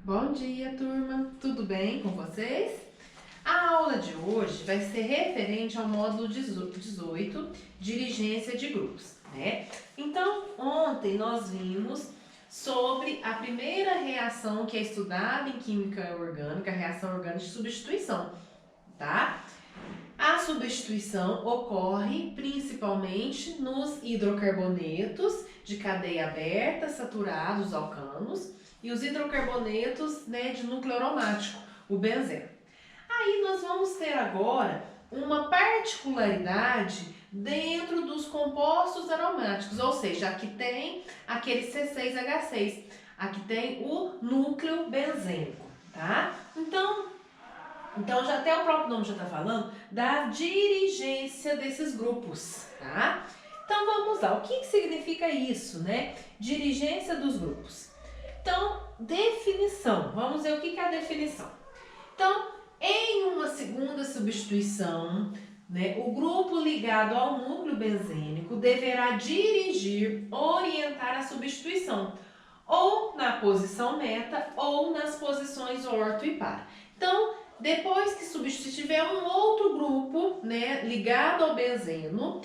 Bom dia, turma! Tudo bem com vocês? A aula de hoje vai ser referente ao módulo 18, Dirigência de Grupos, né? Então, ontem nós vimos sobre a primeira reação que é estudada em Química Orgânica, a reação orgânica de substituição, tá? A substituição ocorre principalmente nos hidrocarbonetos de cadeia aberta, saturados, alcanos, e os hidrocarbonetos, de núcleo aromático, o benzeno. Aí nós vamos ter agora uma particularidade dentro dos compostos aromáticos, ou seja, aqui tem aquele C6H6, aqui tem o núcleo benzênico, tá? Então já até o próprio nome já está falando da dirigência desses grupos, tá? Então vamos lá, o que significa isso, né? Dirigência dos grupos. Então, definição, vamos ver o que é a definição. Então, em uma segunda substituição, o grupo ligado ao núcleo benzênico deverá dirigir, orientar a substituição, ou na posição meta, ou nas posições orto e par. Então, depois que substituir, tiver um outro grupo, ligado ao benzeno,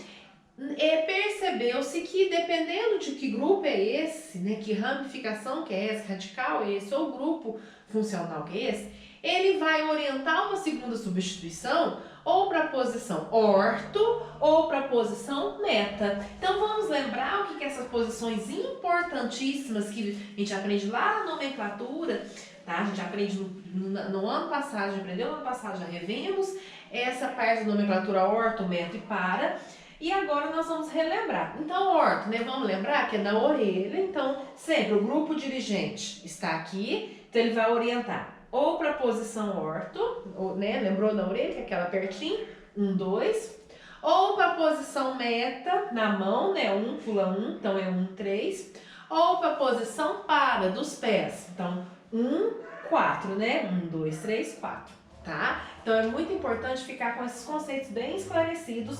percebeu-se que dependendo de que grupo é esse, que ramificação que é esse, radical é esse, ou grupo funcional que é esse, ele vai orientar uma segunda substituição ou para a posição orto ou para a posição meta. Então vamos lembrar o que essas posições importantíssimas que a gente aprende lá na nomenclatura, tá? A gente aprende no ano passado, a gente aprendeu no ano passado, já revemos essa parte da nomenclatura orto, meta e para. E agora nós vamos relembrar. Então, orto, vamos lembrar que é da orelha. Então, sempre o grupo dirigente está aqui. Então, ele vai orientar ou para a posição orto, lembrou da orelha, que é aquela pertinho, 1, 2. Ou para a posição meta, na mão, 1, pula 1, então é 1, 3. Ou para a posição para, dos pés. Então, 1, 4, 1, 2, 3, 4, tá? Então, é muito importante ficar com esses conceitos bem esclarecidos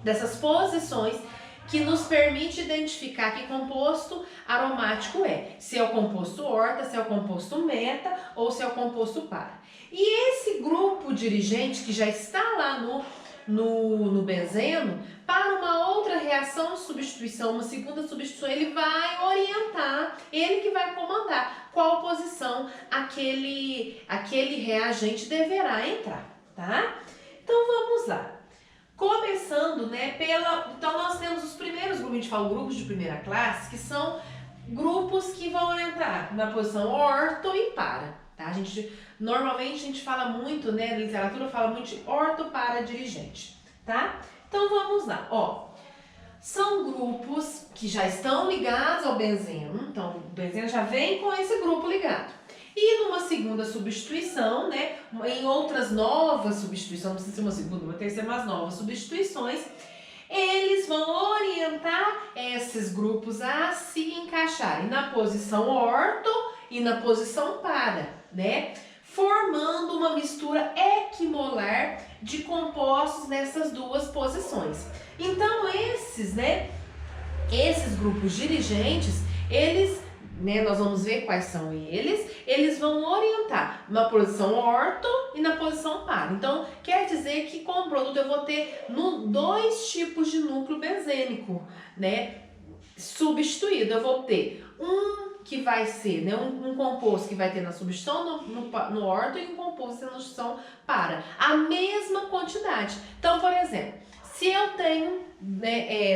dessas posições que nos permite identificar que composto aromático é. Se é o composto horta, se é o composto meta ou se é o composto para. E esse grupo dirigente que já está lá no benzeno, para uma outra reação de substituição, uma segunda substituição, ele vai orientar, ele que vai comandar qual posição aquele reagente deverá entrar, tá? Então vamos lá. Começando, então nós temos os primeiros grupos, a gente fala grupos de primeira classe, que são grupos que vão orientar na posição orto e para, tá? Normalmente a gente fala muito, na literatura fala muito de orto para dirigente, tá? Então vamos lá, são grupos que já estão ligados ao benzeno, então o benzeno já vem com esse grupo ligado. E numa segunda substituição, em outras novas substituições, não precisa ser uma segunda, uma terceira, mas novas substituições, eles vão orientar esses grupos a se encaixarem na posição orto e na posição para, formando uma mistura equimolar de compostos nessas duas posições. Então esses grupos dirigentes, nós vamos ver quais são eles vão orientar na posição orto e na posição para. Então, quer dizer que como produto eu vou ter dois tipos de núcleo benzênico, substituído. Eu vou ter um que vai ser, um composto que vai ter na substituição no orto e um composto na substituição para. A mesma quantidade. Então, por exemplo, se eu tenho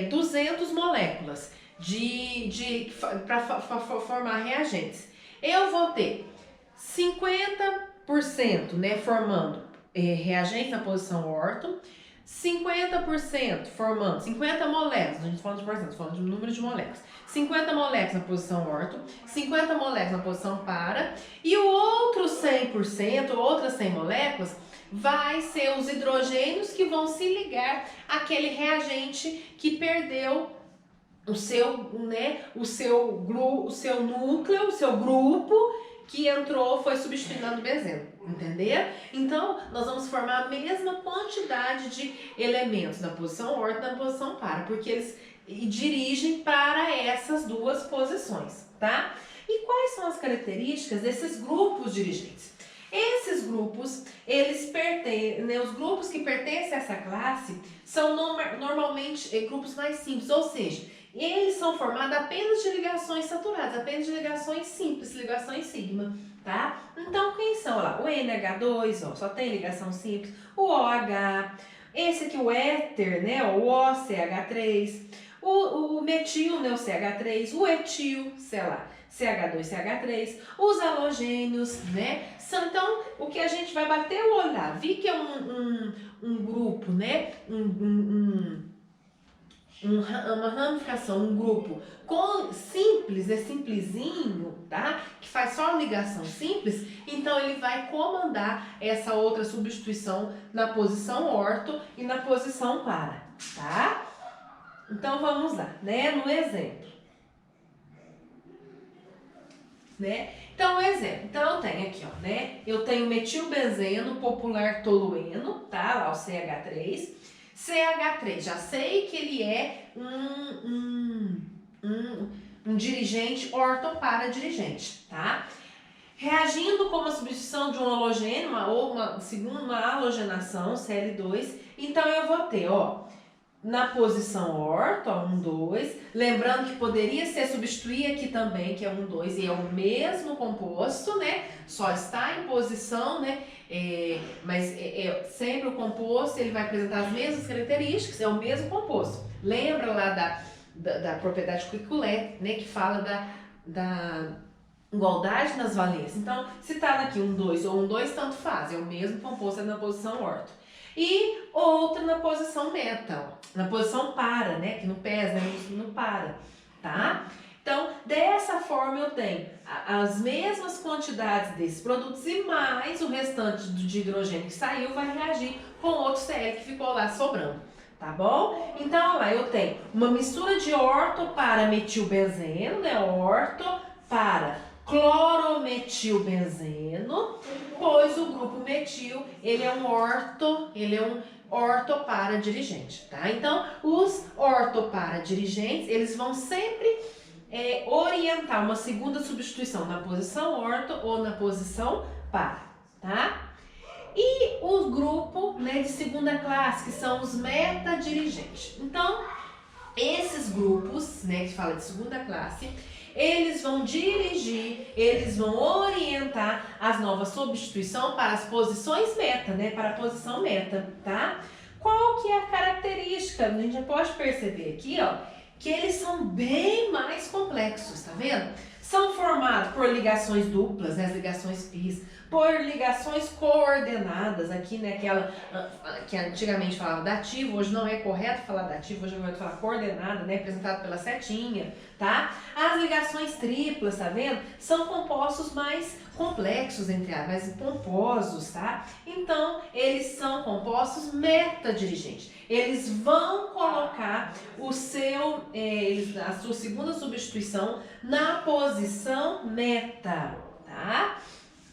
200 moléculas para formar reagentes, eu vou ter 50% formando reagentes na posição orto, 50% formando 50 moléculas, a gente fala de porcento, falando de número de moléculas, 50 moléculas na posição orto, 50 moléculas na posição para, e o outro 100%, outras 100 moléculas, vai ser os hidrogênios que vão se ligar àquele reagente que perdeu o seu núcleo, o seu grupo que entrou, foi substituindo o benzeno, entendeu? Então, nós vamos formar a mesma quantidade de elementos na posição orto e na posição para, porque eles dirigem para essas duas posições, tá? E quais são as características desses grupos dirigentes. Esses grupos, eles pertencem, né, os grupos que pertencem a essa classe são normalmente grupos mais simples, ou seja, eles são formados apenas de ligações saturadas, apenas de ligações simples, ligações sigma, tá? Então, quem são lá? O NH2, ó, só tem ligação simples, o OH, esse aqui o éter, né, o OCH3, o metil, né, o CH3, o etil, sei lá, CH2CH3, os halogênios, né? Então, o que a gente vai bater o olho lá, vi que é um grupo, né? Uma ramificação, um grupo simples, é simplesinho, tá? Que faz só ligação simples, então ele vai comandar essa outra substituição na posição orto e na posição para, tá? Então vamos lá, né? No exemplo. Né? Então, exemplo. Então, eu tenho aqui, ó, né? Eu tenho metilbenzeno popular tolueno, tá? Lá o CH3. CH3, já sei que ele é um dirigente ortoparadirigente, tá? Reagindo com uma substituição de um halogênio ou uma halogenação, Cl2, então eu vou ter, ó, na posição orto, ó, 1, 2, lembrando que poderia ser substituir aqui também, que é 1, 2, e é o mesmo composto, né? Só está em posição, né? Mas sempre o composto, ele vai apresentar as mesmas características, é o mesmo composto. Lembra lá da propriedade Quicquelette, né? Que fala da igualdade nas valências. Então, se tá aqui 1, 2 ou 1, 2, tanto faz, é o mesmo composto na posição orto. E outra na posição meta, ó, na posição para, né? Que no pés, né? No para, tá? Então, dessa forma eu tenho as mesmas quantidades desses produtos e mais o restante de hidrogênio que saiu vai reagir com outro Cl que ficou lá sobrando, tá bom? Então, lá eu tenho uma mistura de orto para metilbenzeno, né? Orto para clorometilbenzeno, pois o grupo metil, ele é um ortoparadirigente, tá? Então, os ortoparadirigentes, eles vão sempre orientar uma segunda substituição na posição orto ou na posição para, tá? E o grupo, né, de segunda classe, que são os metadirigentes. Então, esses grupos, né, que fala de segunda classe, eles vão dirigir, eles vão orientar as novas substituições para as posições meta, né? Para a posição meta, tá? Qual que é a característica? A gente já pode perceber aqui, ó, que eles são bem mais complexos, tá vendo? São formados por ligações duplas, né? As ligações πs, por ligações coordenadas, aqui, né? Aquela que antigamente falava dativo, hoje não é correto falar dativo, hoje é correto falar coordenada, né? Representado pela setinha, tá? As ligações triplas, tá vendo? São compostos mais complexos, entre aspas, mais pomposos, tá? Então, eles são compostos metadirigentes. Eles vão colocar a sua segunda substituição na posição meta, tá?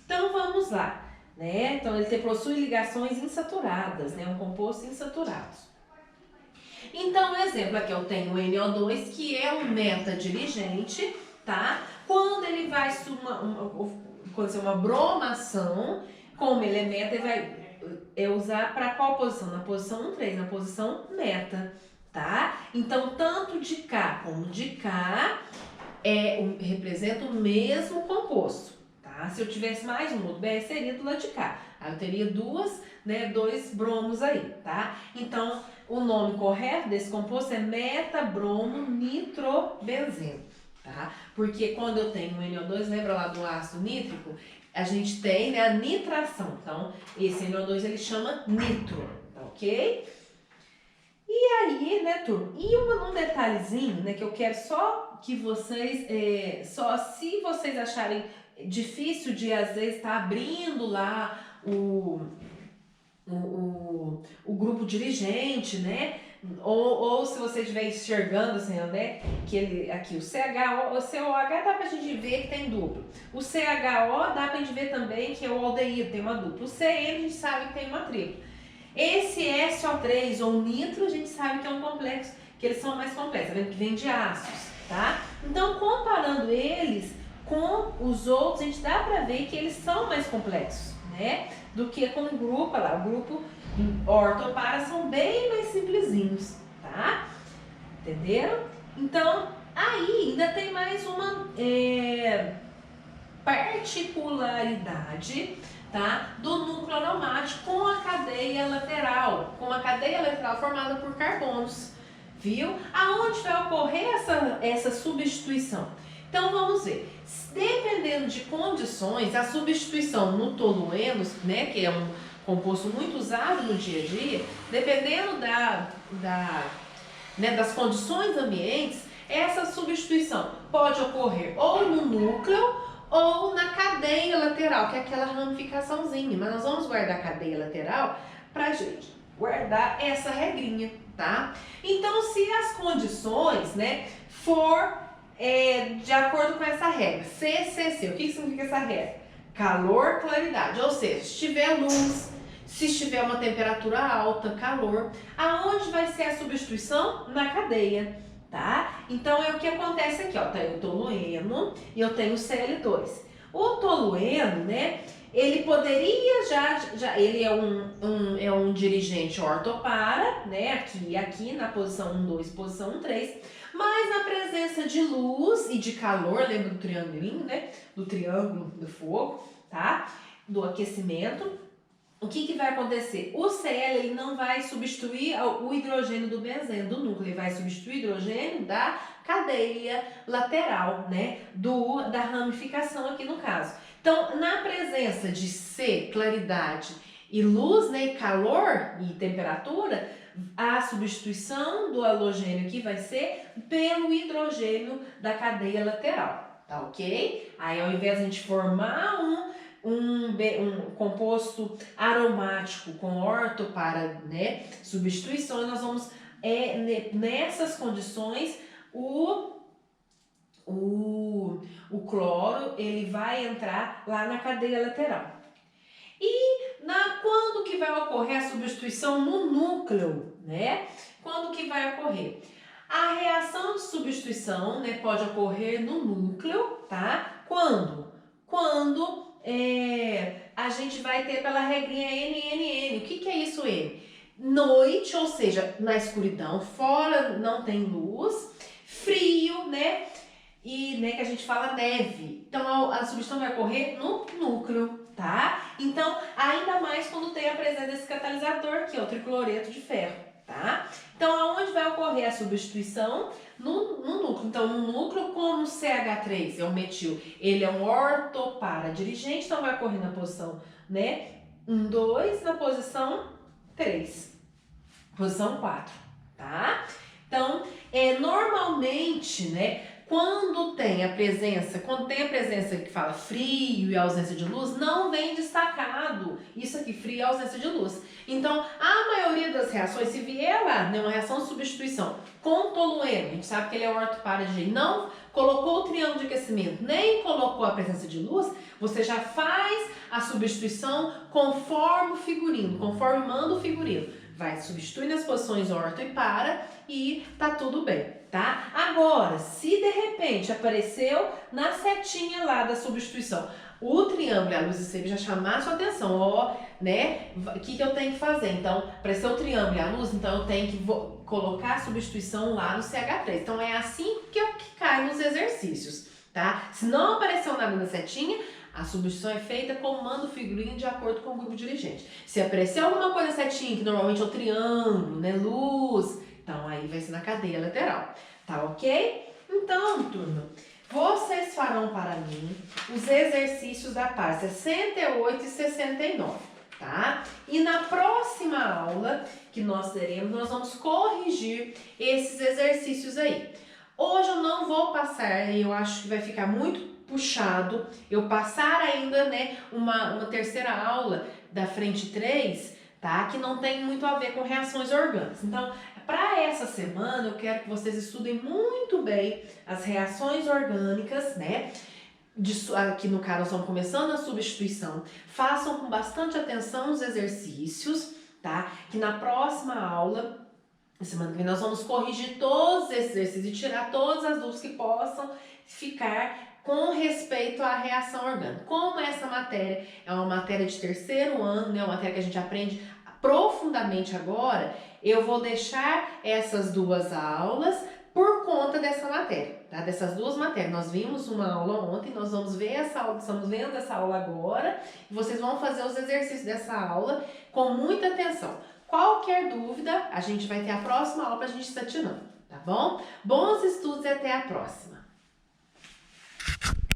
Então, vamos lá, né? Então, ele possui ligações insaturadas, né? Um composto insaturado. Então, exemplo aqui, eu tenho o NO2, que é um metadirigente, tá? Quando ele vai acontecer uma bromação, como ele é meta, ele vai usar para qual posição? Na posição 1, 3, na posição meta, tá? Então, tanto de K como de K representa o mesmo composto, tá? Se eu tivesse mais um outro BR, seria do lado de cá. Aí eu teria dois bromos aí, tá? Então, o nome correto desse composto é metabromo-nitrobenzeno, tá? Porque quando eu tenho um NO2, lembra lá do ácido nítrico? A gente tem, né, a nitração. Então, esse NO2 ele chama nitro, tá ok? E aí, né, turma? E um detalhezinho, né, que eu quero só que vocês, se vocês acharem difícil de, às vezes, estar abrindo lá o grupo dirigente, né? Ou se você estiver enxergando assim, né? Que aqui o CHO, o COH dá pra gente ver que tem duplo. O CHO dá pra gente ver também que é o aldeído, tem uma dupla. O CN a gente sabe que tem uma tripla. Esse SO3 ou nitro a gente sabe que é um complexo, que eles são mais complexos, tá vendo? Que vem de ácidos, tá? Então, comparando eles com os outros, a gente dá pra ver que eles são mais complexos, né? Do que com o grupo, olha lá, o grupo ortopara são bem mais simplesinhos, tá? Entenderam? Então, aí ainda tem mais uma particularidade, tá? Do núcleo aromático com a cadeia lateral formada por carbonos, viu? Aonde vai ocorrer essa substituição? Então vamos ver, dependendo de condições, a substituição no tolueno, né, que é um composto muito usado no dia a dia, dependendo das condições ambientes, essa substituição pode ocorrer ou no núcleo ou na cadeia lateral, que é aquela ramificaçãozinha. Mas nós vamos guardar a cadeia lateral pra gente guardar essa regrinha, tá? Então, se as condições, né, for de acordo com essa regra, CCC, o que significa essa regra? Calor, claridade, ou seja, se tiver luz, se estiver uma temperatura alta, calor, aonde vai ser a substituição? Na cadeia, tá? Então é o que acontece aqui, ó, tem o tolueno e eu tenho o Cl2. O tolueno, né, ele poderia ele é um dirigente ortopara, né, aqui na posição 1, 2, posição 1, 3, mas na presença de luz e de calor, lembra do triangulinho, né, do triângulo do fogo, tá? Do aquecimento. O que vai acontecer? O Cl ele não vai substituir o hidrogênio do benzeno, do núcleo, ele vai substituir o hidrogênio da cadeia lateral, né? Da ramificação aqui no caso. Então, na presença de C, claridade, e luz, né, e calor e temperatura, a substituição do halogênio aqui vai ser pelo hidrogênio da cadeia lateral, tá ok? Aí ao invés de a gente formar um composto aromático com ortopara, né, substituições, nós vamos, nessas condições, o cloro, ele vai entrar lá na cadeia lateral. E quando que vai ocorrer a substituição no núcleo, né? Quando que vai ocorrer? A reação de substituição, né, pode ocorrer no núcleo, tá? Quando a gente vai ter pela regrinha NNN. O que é isso, N? Noite, ou seja, na escuridão, fora não tem luz, frio, né? E né, que a gente fala neve. Então a substituição vai ocorrer no núcleo, tá? Então, ainda mais quando tem a presença desse catalisador, que é o tricloreto de ferro, tá? Então, aonde vai ocorrer a substituição? No núcleo. Então, no núcleo, como CH3 é o metil, ele é um ortopara dirigente, então vai ocorrer na posição, né, 1, 2, na posição 3, posição 4, tá? Então, normalmente, né, quando tem a presença que fala frio e ausência de luz, não vem destacado isso aqui, frio e ausência de luz. Então, a maioria das reações, se vier lá, né, uma reação de substituição com tolueno, a gente sabe que ele é ortopara de não colocou o triângulo de aquecimento, nem colocou a presença de luz, você já faz a substituição conforme o figurino, conforme manda o figurino. Vai substituir nas posições orto e para e tá tudo bem, tá? Agora, se de repente apareceu na setinha lá da substituição o triângulo e a luz e sempre já chamar a sua atenção, ó, né? O que eu tenho que fazer? Então, apareceu o triângulo e a luz, então eu tenho que colocar a substituição lá no CH3. Então, é assim que cai nos exercícios, tá? Se não apareceu nada na setinha, a substituição é feita como manda o figurino de acordo com o grupo dirigente. Se aparecer alguma coisa setinha, que normalmente é o triângulo, né, luz, então aí vai ser na cadeia lateral, tá ok? Então, turma, vocês farão para mim os exercícios da parte 68 e 69, tá? E na próxima aula que nós teremos, nós vamos corrigir esses exercícios aí. Hoje eu não vou passar, eu acho que vai ficar muito puxado eu passar ainda, né, uma terceira aula da frente 3, tá? Que não tem muito a ver com reações orgânicas. Então, para essa semana, eu quero que vocês estudem muito bem as reações orgânicas, né? Aqui no caso, nós estamos começando a substituição. Façam com bastante atenção os exercícios, tá? Que na próxima aula, semana que vem, nós vamos corrigir todos esses exercícios e tirar todas as dúvidas que possam ficar com respeito respeito à reação orgânica. Como essa matéria é uma matéria de terceiro ano, né, uma matéria que a gente aprende profundamente agora, eu vou deixar essas duas aulas por conta dessa matéria, tá? Dessas duas matérias. Nós vimos uma aula ontem, nós vamos ver essa aula, estamos vendo essa aula agora, e vocês vão fazer os exercícios dessa aula com muita atenção. Qualquer dúvida, a gente vai ter a próxima aula para a gente estar tirando, tá bom? Bons estudos e até a próxima!